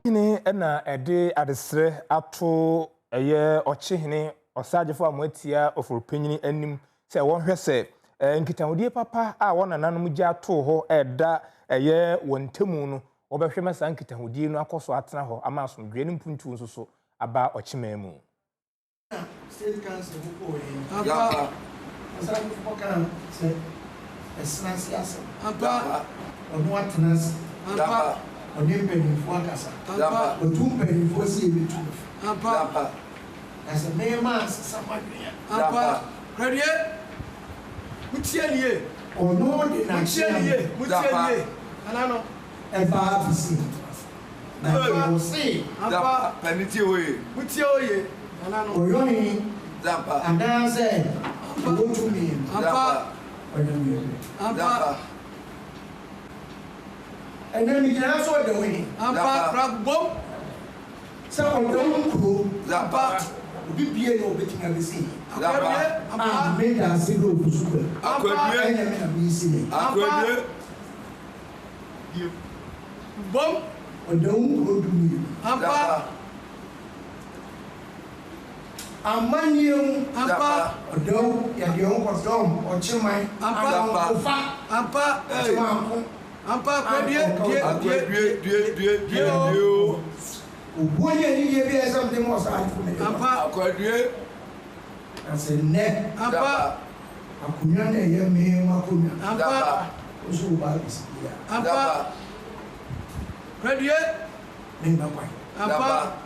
Okyenhene na ede adesre ato eye Okyenhene osagefo amatia ofurpenyini anim se wonhwe se nkitahudie papa a wonananom gya to ho eda eye wontemu no obehwe masa nkitahudie no akoso atena ho ama asomdwe ne mpuntu nsoso aba Okyememu State Council who Papa Asante Fokan say Esnasiasa Papa Onwatnas Papa Onimpeni Fuakasa Papa Otumpeni Fosi Bitu Papa as a man Samaria Papa Ready Mutielier Ono de Mutielier Anano Eba Bisi Na say Papa Penitioye Mutioye Oyoni Zapa and then say go to me Zapa Zapa and then you can also the way Zapa so don't go Zapa be be no betting at the sea Zapa made us go to super Akwedwe you bomb or don't go to me Zapa Amanium Ampa Odo Yadion Kodom or Chimay Ampa Ampa Akwedwe something more side for me Ampa Akwedwe I said net Ampa Akunyane Yemi Makunya Ampa Usu Babis Ampa Akwedwe Nimba Ampa